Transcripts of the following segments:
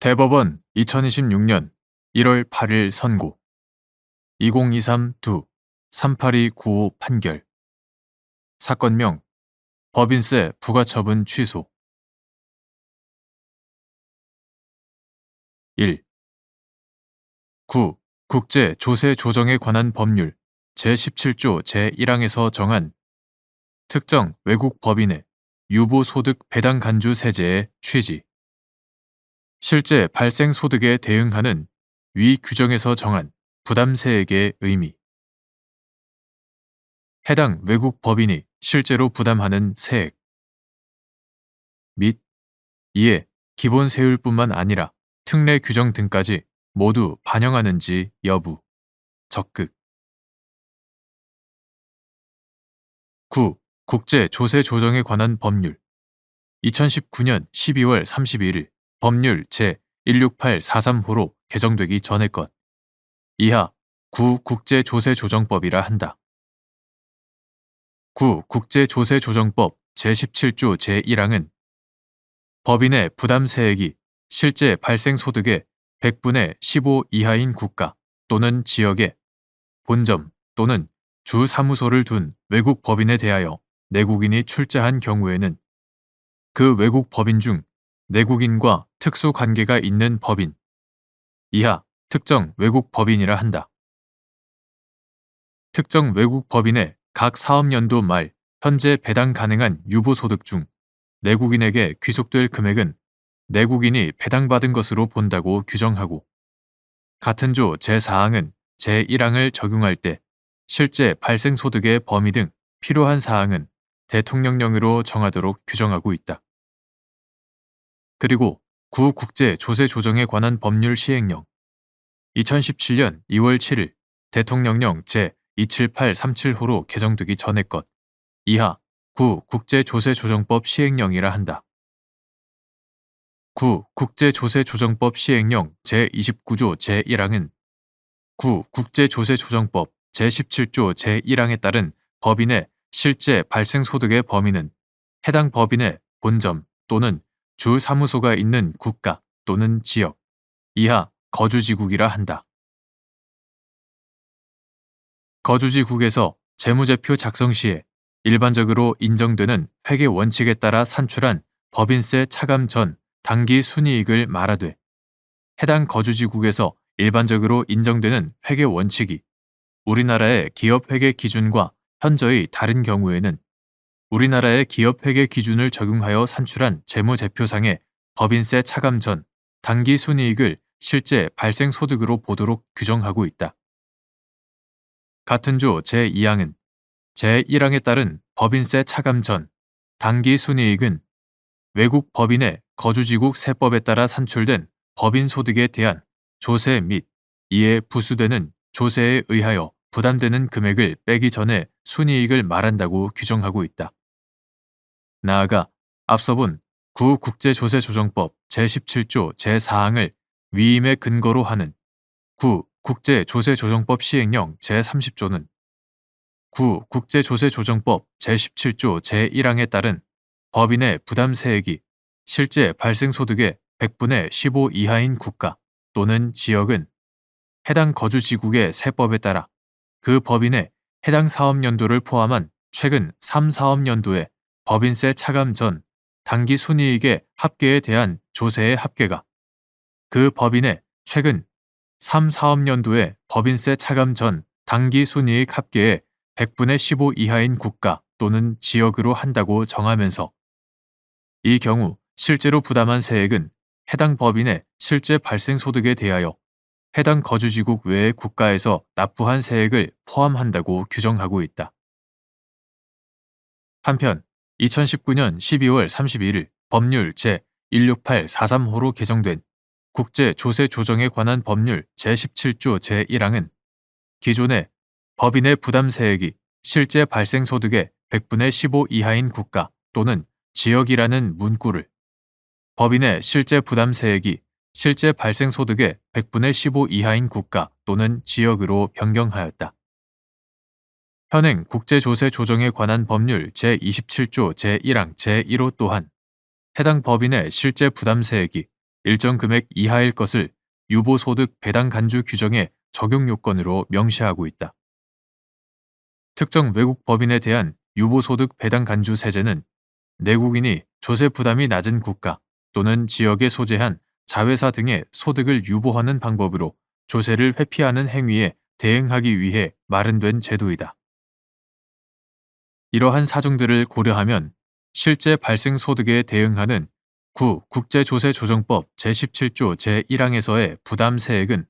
대법원 2026년 1월 8일 선고 2023-2 38295 판결 사건명 법인세 부과처분 취소 1. 9. 국제 조세 조정에 관한 법률 제17조 제1항에서 정한 특정 외국 법인의 유보 소득 배당 간주 세제의 취지 실제 발생 소득에 대응하는 위 규정에서 정한 부담세액의 의미 해당 외국 법인이 실제로 부담하는 세액 및 이에 기본 세율뿐만 아니라 특례 규정 등까지 모두 반영하는지 여부 적극 9. 국제 조세 조정에 관한 법률 2019년 12월 31일 법률 제16843호로 개정되기 전의 것 이하 9. 국제조세조정법이라 한다. 9. 국제조세조정법 제17조 제1항은 법인의 부담세액이 실제 발생 소득의 100분의 15 이하인 국가 또는 지역에 본점 또는 주 사무소를 둔 외국 법인에 대하여 내국인이 출자한 경우에는 그 외국 법인 중 내국인과 특수 관계가 있는 법인 이하 특정 외국 법인이라 한다. 특정 외국 법인의 각 사업연도 말 현재 배당 가능한 유보소득 중 내국인에게 귀속될 금액은 내국인이 배당받은 것으로 본다고 규정하고 같은 조 제4항은 제1항을 적용할 때 실제 발생 소득의 범위 등 필요한 사항은 대통령령으로 정하도록 규정하고 있다. 그리고 구 국제 조세 조정에 관한 법률 시행령 2017년 2월 7일 대통령령 제27837호로 개정되기 전의 것 이하 구 국제 조세 조정법 시행령이라 한다. 9. 국제조세조정법 시행령 제29조 제1항은 9. 국제조세조정법 제17조 제1항에 따른 법인의 실제 발생 소득의 범위는 해당 법인의 본점 또는 주 사무소가 있는 국가 또는 지역 이하 거주지국이라 한다. 거주지국에서 재무제표 작성 시에 일반적으로 인정되는 회계 원칙에 따라 산출한 법인세 차감 전 당기 순이익을 말하되 해당 거주지국에서 일반적으로 인정되는 회계 원칙이 우리나라의 기업 회계 기준과 현저히 다른 경우에는 우리나라의 기업 회계 기준을 적용하여 산출한 재무제표상의 법인세 차감 전 당기 순이익을 실제 발생 소득으로 보도록 규정하고 있다. 같은 조 제2항은 제1항에 따른 법인세 차감 전 당기 순이익은 외국 법인의 거주지국 세법에 따라 산출된 법인 소득에 대한 조세 및 이에 부수되는 조세에 의하여 부담되는 금액을 빼기 전에 순이익을 말한다고 규정하고 있다. 나아가 앞서 본 구 국제조세조정법 제17조 제4항을 위임에 근거로 하는 구 국제조세조정법 시행령 제30조는 구 국제조세조정법 제17조 제1항에 따른 법인의 부담세액이 실제 발생 소득의 100분의 15 이하인 국가 또는 지역은 해당 거주지국의 세법에 따라 그 법인의 해당 사업연도를 포함한 최근 3사업연도의 법인세 차감 전 당기 순이익의 합계에 대한 조세의 합계가 그 법인의 최근 3사업연도의 법인세 차감 전 당기 순이익 합계의 100분의 15 이하인 국가 또는 지역으로 한다고 정하면서 이 경우 실제로 부담한 세액은 해당 법인의 실제 발생 소득에 대하여 해당 거주지국 외의 국가에서 납부한 세액을 포함한다고 규정하고 있다. 한편 2019년 12월 31일 법률 제16843호로 개정된 국제조세조정에 관한 법률 제17조 제1항은 기존의 법인의 부담세액이 실제 발생 소득의 100분의 15 이하인 국가 또는 지역이라는 문구를 법인의 실제 부담세액이 실제 발생 소득의 100분의 15 이하인 국가 또는 지역으로 변경하였다. 현행 국제조세 조정에 관한 법률 제27조 제1항 제1호 또한 해당 법인의 실제 부담세액이 일정 금액 이하일 것을 유보소득 배당 간주 규정의 적용 요건으로 명시하고 있다. 특정 외국 법인에 대한 유보소득 배당 간주 세제는 내국인이 조세 부담이 낮은 국가 또는 지역에 소재한 자회사 등의 소득을 유보하는 방법으로 조세를 회피하는 행위에 대응하기 위해 마련된 제도이다. 이러한 사정들을 고려하면 실제 발생 소득에 대응하는 국제조세조정법 제17조 제1항에서의 부담세액은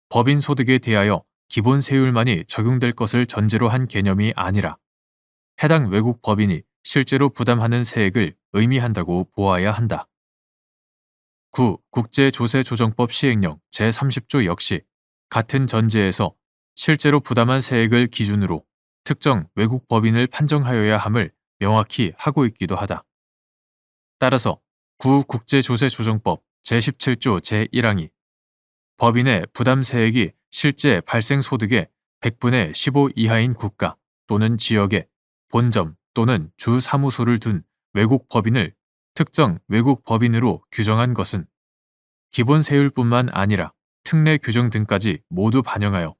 법인 소득에 대하여 기본 세율만이 적용될 것을 전제로 한 개념이 아니라 해당 외국 법인이 실제로 부담하는 세액을 의미한다고 보아야 한다. 국제조세조정법 시행령 제30조 역시 같은 전제에서 실제로 부담한 세액을 기준으로 특정 외국 법인을 판정하여야 함을 명확히 하고 있기도 하다. 따라서 국제조세조정법 제17조 제1항이 법인의 부담 세액이 실제 발생 소득의 100분의 15 이하인 국가 또는 지역에 본점 또는 주 사무소를 둔 외국 법인을 특정 외국 법인으로 규정한 것은 기본 세율뿐만 아니라 특례 규정 등까지 모두 반영하여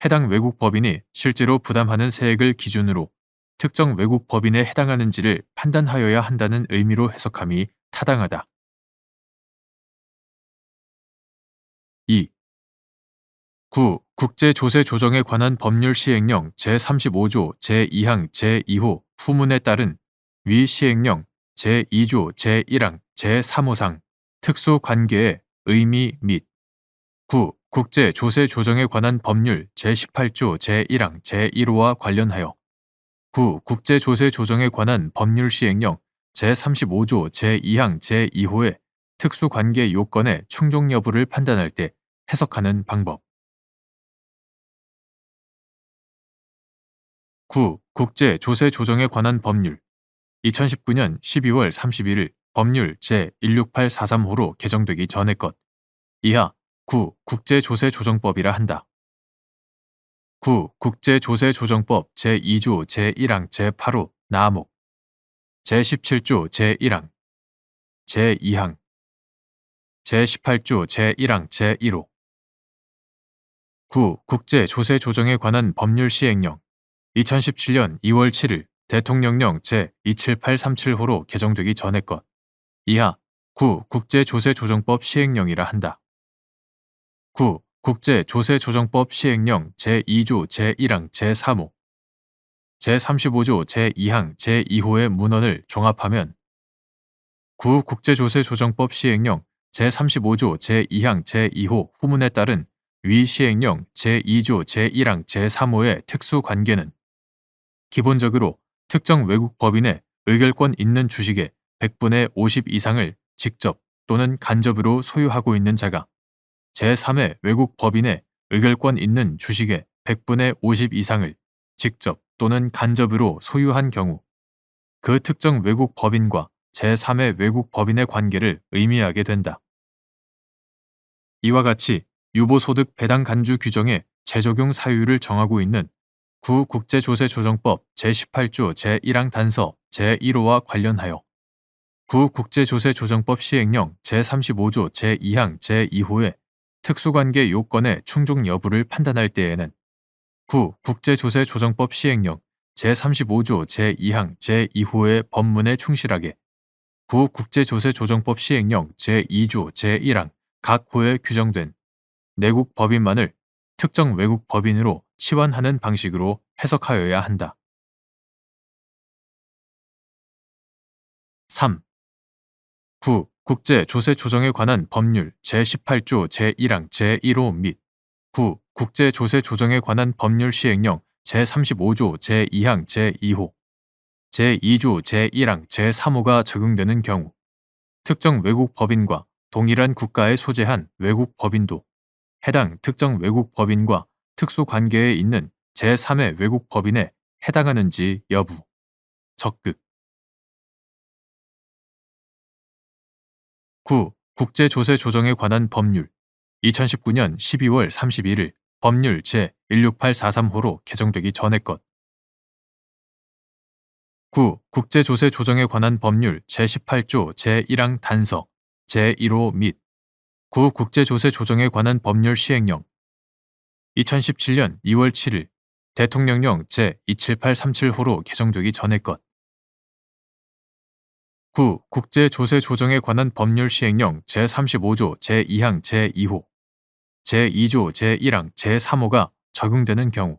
해당 외국 법인이 실제로 부담하는 세액을 기준으로 특정 외국 법인에 해당하는지를 판단하여야 한다는 의미로 해석함이 타당하다. 2. 국제조세조정에 관한 법률 시행령 제35조 제2항 제2호 후문에 따른 위 시행령 제2조 제1항 제3호상 특수관계의 의미 및 국제조세조정에 관한 법률 제18조 제1항 제1호와 관련하여 국제조세조정에 관한 법률 시행령 제35조 제2항 제2호의 특수관계 요건의 충족 여부를 판단할 때 해석하는 방법. 국제조세조정에 관한 법률 2019년 12월 31일 법률 제16843호로 개정되기 전의 것. 이하 국제조세조정법이라 한다. 국제조세조정법 제2조 제1항 제8호 나목 제17조 제1항 제2항 제18조 제1항 제1호 국제조세조정에 관한 법률 시행령 2017년 2월 7일 대통령령 제27837호로 개정되기 전의 것. 이하 국제조세조정법 시행령이라 한다. 국제조세조정법 시행령 제2조 제1항 제3호 제35조 제2항 제2호의 문헌을 종합하면 국제조세조정법 시행령 제35조 제2항 제2호 후문에 따른 위 시행령 제2조 제1항 제3호의 특수관계는 기본적으로 특정 외국 법인의 의결권 있는 주식의 100분의 50 이상을 직접 또는 간접으로 소유하고 있는 자가 제3의 외국 법인의 의결권 있는 주식의 100분의 50 이상을 직접 또는 간접으로 소유한 경우 그 특정 외국 법인과 제3의 외국 법인의 관계를 의미하게 된다. 이와 같이 유보소득 배당 간주 규정의 재적용 사유를 정하고 있는 국제조세조정법 제18조 제1항 단서 제1호와 관련하여 국제조세조정법 시행령 제35조 제2항 제2호의 특수관계 요건의 충족 여부를 판단할 때에는 국제조세조정법 시행령 제35조 제2항 제2호의 법문에 충실하게 국제조세조정법 시행령 제2조 제1항 각 호에 규정된 내국 법인만을 특정 외국 법인으로 치환하는 방식으로 해석하여야 한다. 3. 국제조세조정에 관한 법률 제18조 제1항 제1호 및 국제조세조정에 관한 법률 시행령 제35조 제2항 제2호 제2조 제1항 제3호가 적용되는 경우 특정 외국 법인과 동일한 국가에 소재한 외국 법인도 해당 특정 외국 법인과 특수관계에 있는 제3의 외국 법인에 해당하는지 여부 적극 국제조세조정에 관한 법률 2019년 12월 31일 법률 제16843호로 개정되기 전의 것. 국제조세조정에 관한 법률 제18조 제1항 단서 제1호 및 구 국제조세 조정에 관한 법률 시행령 2017년 2월 7일 대통령령 제27837호로 개정되기 전의 것. 9. 국제조세 조정에 관한 법률 시행령 제35조 제2항 제2호, 제2조 제1항 제3호가 적용되는 경우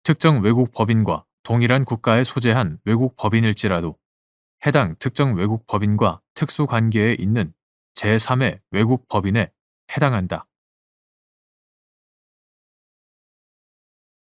특정 외국 법인과 동일한 국가에 소재한 외국 법인일지라도 해당 특정 외국 법인과 특수관계에 있는 제3의 외국 법인에 해당한다.